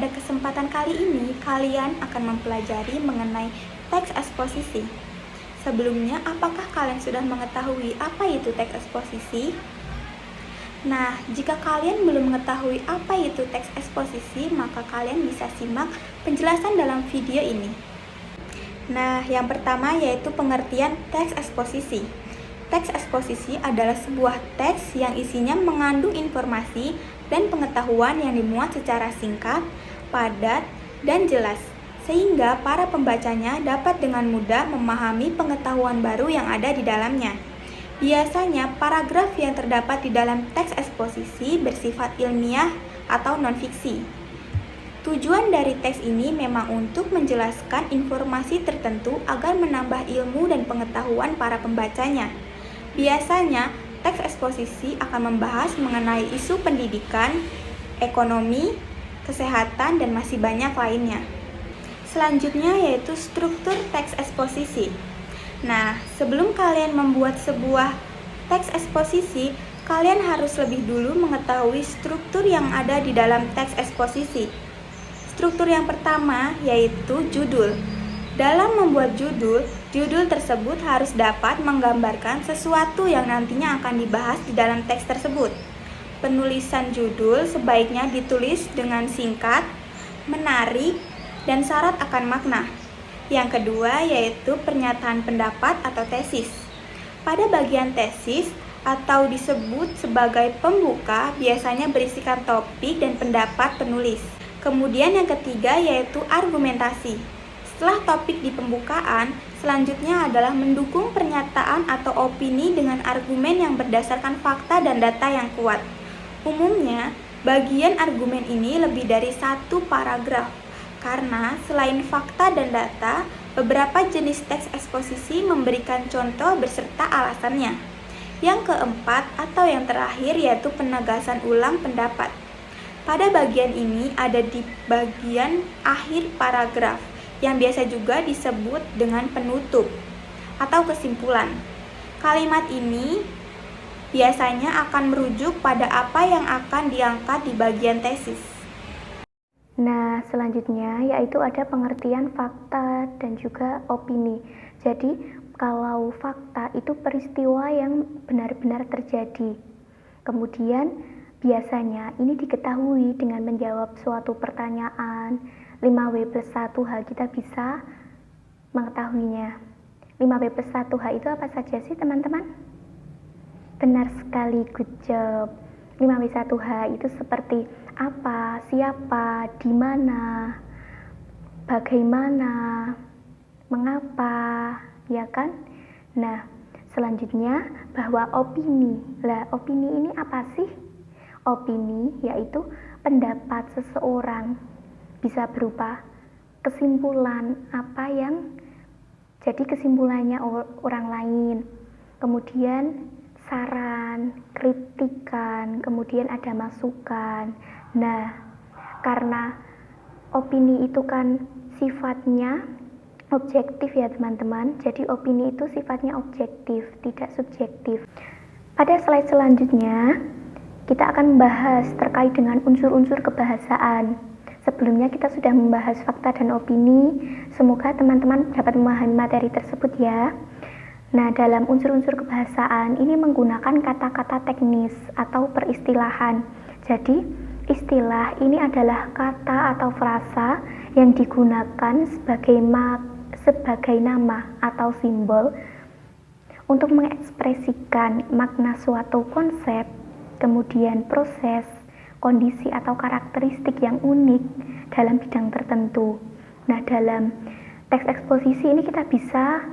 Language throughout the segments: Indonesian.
pada kesempatan kali ini, kalian akan mempelajari mengenai teks eksposisi. Sebelumnya, apakah kalian sudah mengetahui apa itu teks eksposisi? Nah, jika kalian belum mengetahui apa itu teks eksposisi, maka kalian bisa simak penjelasan dalam video ini. Nah, yang pertama yaitu pengertian teks eksposisi. Teks eksposisi adalah sebuah teks yang isinya mengandung informasi dan pengetahuan yang dimuat secara singkat, padat, dan jelas, sehingga para pembacanya dapat dengan mudah memahami pengetahuan baru yang ada di dalamnya. Biasanya, paragraf yang terdapat di dalam teks eksposisi bersifat ilmiah atau non-fiksi. Tujuan dari teks ini memang untuk menjelaskan informasi tertentu agar menambah ilmu dan pengetahuan para pembacanya. Biasanya, teks eksposisi akan membahas mengenai isu pendidikan, ekonomi, kesehatan, dan masih banyak lainnya. Selanjutnya yaitu struktur teks eksposisi. Nah, sebelum kalian membuat sebuah teks eksposisi, kalian harus lebih dulu mengetahui struktur yang ada di dalam teks eksposisi. Struktur yang pertama yaitu judul. Dalam membuat judul tersebut harus dapat menggambarkan sesuatu yang nantinya akan dibahas di dalam teks tersebut. Penulisan judul sebaiknya ditulis dengan singkat, menarik, dan syarat akan makna. Yang kedua yaitu pernyataan pendapat atau tesis. Pada bagian tesis atau disebut sebagai pembuka biasanya berisikan topik dan pendapat penulis. Kemudian yang ketiga yaitu argumentasi. Setelah topik di pembukaan, selanjutnya adalah mendukung pernyataan atau opini dengan argumen yang berdasarkan fakta dan data yang kuat. Umumnya, bagian argumen ini lebih dari satu paragraf. Karena selain fakta dan data, beberapa jenis teks eksposisi memberikan contoh beserta alasannya. Yang keempat atau yang terakhir yaitu penegasan ulang pendapat. Pada bagian ini ada di bagian akhir paragraf, yang biasa juga disebut dengan penutup atau kesimpulan. Kalimat ini biasanya akan merujuk pada apa yang akan diangkat di bagian tesis. Nah, selanjutnya yaitu ada pengertian fakta dan juga opini. Jadi, kalau fakta itu peristiwa yang benar-benar terjadi. Kemudian, biasanya ini diketahui dengan menjawab suatu pertanyaan. 5W+1H kita bisa mengetahuinya. 5W+1H itu apa saja sih, teman-teman? Benar sekali, good job. 5W1H itu seperti apa, siapa, di mana, bagaimana, mengapa, ya kan? Nah, selanjutnya bahwa opini. Lah, opini ini apa sih? Opini yaitu pendapat seseorang, bisa berupa kesimpulan apa yang jadi kesimpulannya orang lain. Kemudian saran, kritikan, kemudian ada masukan. Nah, karena opini itu kan sifatnya objektif ya teman-teman, jadi opini itu sifatnya objektif, tidak subjektif. Pada slide selanjutnya, kita akan membahas terkait dengan unsur-unsur kebahasaan. Sebelumnya kita sudah membahas fakta dan opini, semoga teman-teman dapat memahami materi tersebut ya. Nah, dalam unsur-unsur kebahasaan ini menggunakan kata-kata teknis atau peristilahan. Jadi, istilah ini adalah kata atau frasa yang digunakan sebagai nama atau simbol untuk mengekspresikan makna suatu konsep, kemudian proses, kondisi atau karakteristik yang unik dalam bidang tertentu. Nah, dalam teks eksposisi ini kita bisa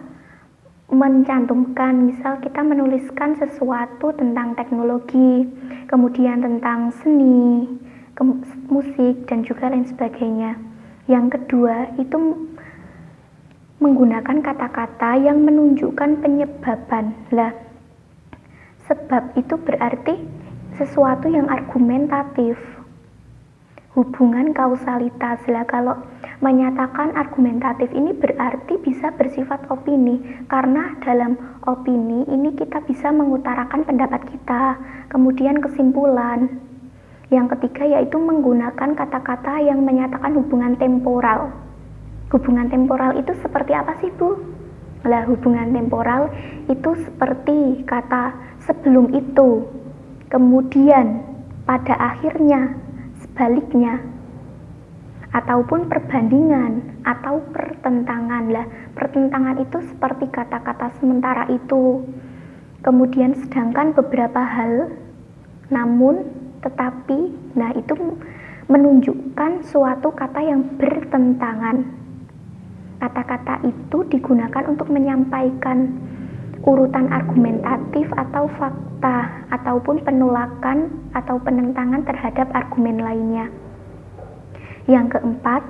mencantumkan, misal kita menuliskan sesuatu tentang teknologi, kemudian tentang seni, musik, dan juga lain sebagainya. Yang kedua, itu menggunakan kata-kata yang menunjukkan penyebaban. Lah, sebab itu berarti sesuatu yang argumentatif. Hubungan kausalitas. Lah, kalau menyatakan argumentatif ini berarti bisa bersifat opini, karena dalam opini ini kita bisa mengutarakan pendapat kita, kemudian kesimpulan. Yang ketiga yaitu menggunakan kata-kata yang menyatakan hubungan temporal. Hubungan temporal itu seperti apa sih, Bu? Lah, hubungan temporal itu seperti kata sebelum itu, kemudian, pada akhirnya, sebaliknya, ataupun perbandingan atau pertentangan. Lah, pertentangan itu seperti kata-kata sementara itu. Kemudian sedangkan beberapa hal, namun, tetapi, nah itu menunjukkan suatu kata yang bertentangan. Kata-kata itu digunakan untuk menyampaikan urutan argumentatif atau fakta, ataupun penolakan atau penentangan terhadap argumen lainnya. Yang keempat,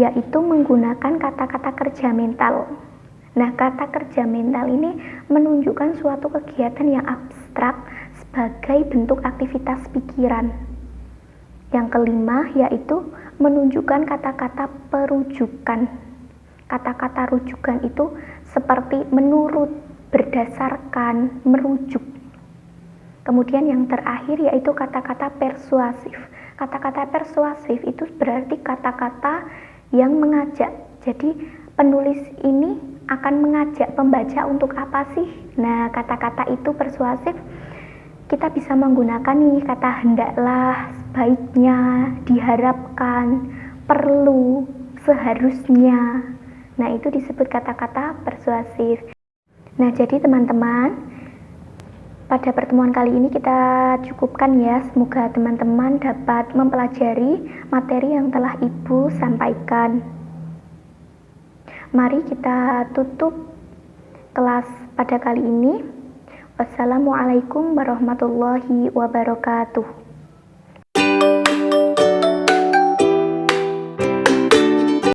yaitu menggunakan kata-kata kerja mental. Nah, kata kerja mental ini menunjukkan suatu kegiatan yang abstrak sebagai bentuk aktivitas pikiran. Yang kelima, yaitu menunjukkan kata-kata perujukan. Kata-kata rujukan itu seperti menurut, berdasarkan, merujuk. Kemudian yang terakhir yaitu kata-kata persuasif. Kata-kata persuasif itu berarti kata-kata yang mengajak. Jadi penulis ini akan mengajak pembaca untuk apa sih? Nah, kata-kata itu persuasif. Kita bisa menggunakan nih kata hendaklah, sebaiknya, diharapkan, perlu, seharusnya. Nah, itu disebut kata-kata persuasif. Nah, jadi teman-teman, pada pertemuan kali ini kita cukupkan ya. Semoga teman-teman dapat mempelajari materi yang telah Ibu sampaikan. Mari kita tutup kelas pada kali ini. Wassalamualaikum warahmatullahi wabarakatuh.